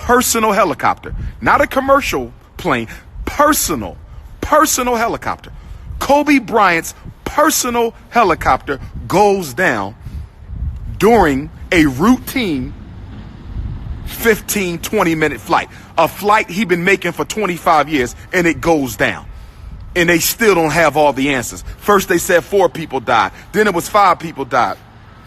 personal helicopter, not a commercial plane, personal helicopter. Kobe Bryant's personal helicopter goes down during a routine 15, 20-minute flight. A flight he'd been making for 25 years, and it goes down. And they still don't have all the answers. First they said 4 people died. Then it was 5 people died.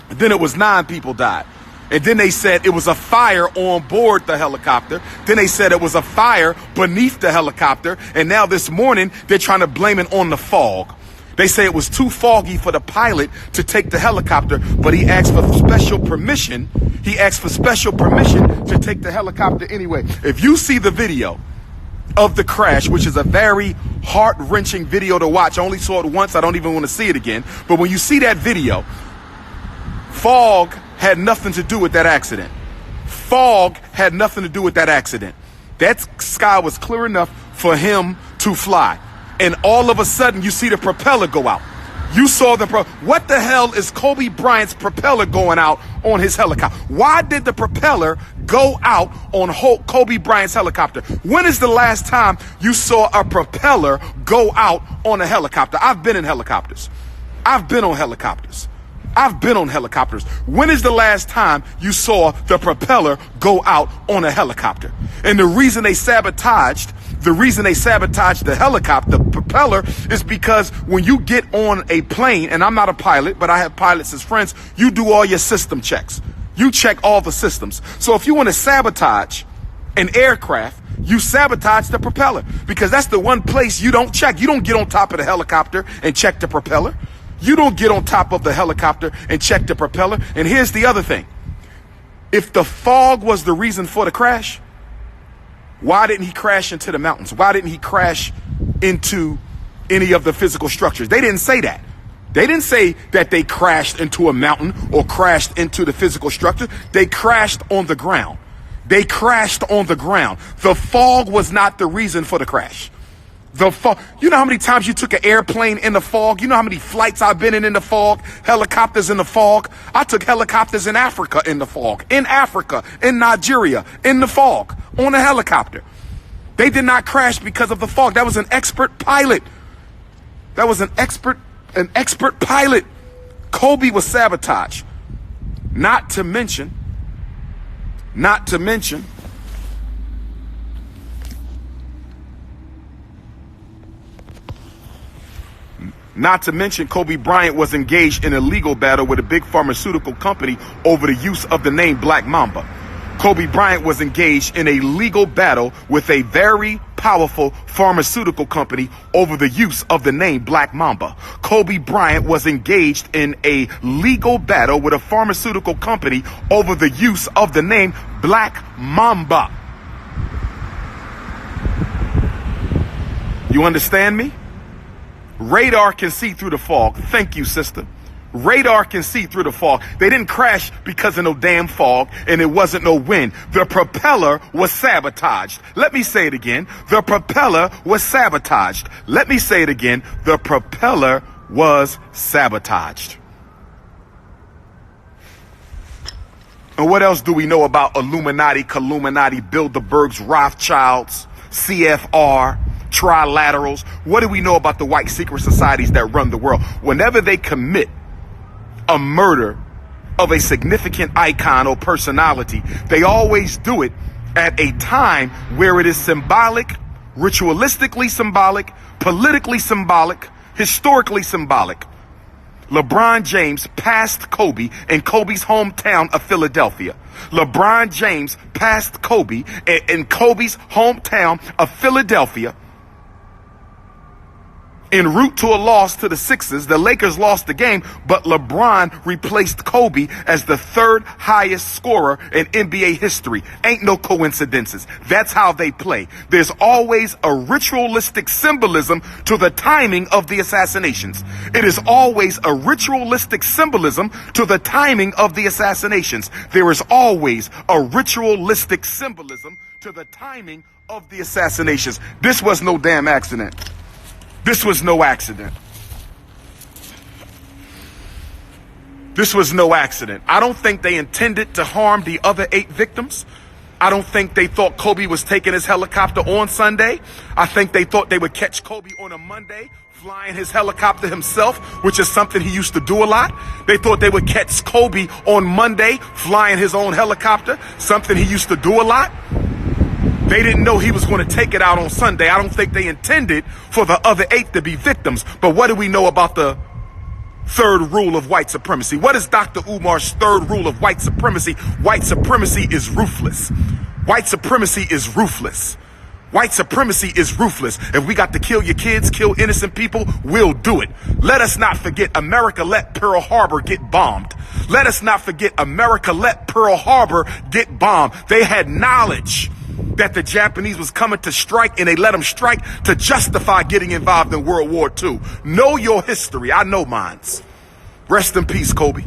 Then it was 9 people died. And then they said it was a fire on board the helicopter. Then they said it was a fire beneath the helicopter. And now this morning, they're trying to blame it on the fog. They say it was too foggy for the pilot to take the helicopter, but he asked for special permission. He asked for special permission to take the helicopter anyway. If you see the video of the crash, which is a very heart-wrenching video to watch, I only saw it once. I don't even want to see it again. But when you see that video, fog had nothing to do with that accident. Fog had nothing to do with that accident. That sky was clear enough for him to fly. And all of a sudden, you see the propeller go out. You saw what the hell is Kobe Bryant's propeller going out on his helicopter? Why did the propeller go out on Kobe Bryant's helicopter? When is the last time you saw a propeller go out on a helicopter? I've been in helicopters. I've been on helicopters. I've been on helicopters. When is the last time you saw the propeller go out on a helicopter? And the reason they sabotaged the helicopter, the propeller, is because when you get on a plane, and I'm not a pilot, but I have pilots as friends, you do all your system checks. You check all the systems. So if you want to sabotage an aircraft, you sabotage the propeller, because that's the one place you don't check. You don't get on top of the helicopter and check the propeller. You don't get on top of the helicopter and check the propeller. And here's the other thing. If the fog was the reason for the crash, why didn't he crash into the mountains? Why didn't he crash into any of the physical structures? They didn't say that. They didn't say that they crashed into a mountain or crashed into the physical structure. They crashed on the ground. They crashed on the ground. The fog was not the reason for the crash. The fog. You know how many times you took an airplane in the fog? You know how many flights I've been in the fog? Helicopters in the fog. I took helicopters in Africa in the fog. In Africa, in Nigeria, in the fog, on a helicopter. They did not crash because of the fog. That was an expert pilot. That was an expert pilot. Kobe was sabotaged. Not to mention, Kobe Bryant was engaged in a legal battle with a big pharmaceutical company over the use of the name Black Mamba. Kobe Bryant was engaged in a legal battle with a very powerful pharmaceutical company over the use of the name Black Mamba. Kobe Bryant was engaged in a legal battle with a pharmaceutical company over the use of the name Black Mamba. You understand me? Radar can see through the fog. Thank you, sister. Radar can see through the fog. They didn't crash because of no damn fog, and it wasn't no wind. The propeller was sabotaged. Let me say it again. The propeller was sabotaged. Let me say it again. The propeller was sabotaged. And what else do we know about Illuminati, Colluminati, Bilderbergs, Rothschilds, CFR, trilaterals? What do we know about the white secret societies that run the world? Whenever they commit a murder of a significant icon or personality, they always do it at a time where it is symbolic, ritualistically symbolic, politically symbolic, historically symbolic. LeBron James passed Kobe in Kobe's hometown of Philadelphia. LeBron James passed Kobe in Kobe's hometown of Philadelphia. En route to a loss to the Sixers, the Lakers lost the game, but LeBron replaced Kobe as the third highest scorer in NBA history. Ain't no coincidences. That's how they play. There's always a ritualistic symbolism to the timing of the assassinations. It is always a ritualistic symbolism to the timing of the assassinations. There is always a ritualistic symbolism to the timing of the assassinations. This was no damn accident. This was no accident. This was no accident. I don't think they intended to harm the other 8 victims. I don't think they thought Kobe was taking his helicopter on Sunday. I think they thought they would catch Kobe on a Monday, flying his helicopter himself, which is something he used to do a lot. They thought they would catch Kobe on Monday, flying his own helicopter, something he used to do a lot. They didn't know he was going to take it out on Sunday. I don't think they intended for the other 8 to be victims. But what do we know about the third rule of white supremacy? What is Dr. Umar's third rule of white supremacy? White supremacy is ruthless. White supremacy is ruthless. White supremacy is ruthless. If we got to kill your kids, kill innocent people, we'll do it. Let us not forget America let Pearl Harbor get bombed. Let us not forget America let Pearl Harbor get bombed. They had knowledge that the Japanese was coming to strike, and they let them strike to justify getting involved in World War II. Know your history. I know mine. Rest in peace, Kobe.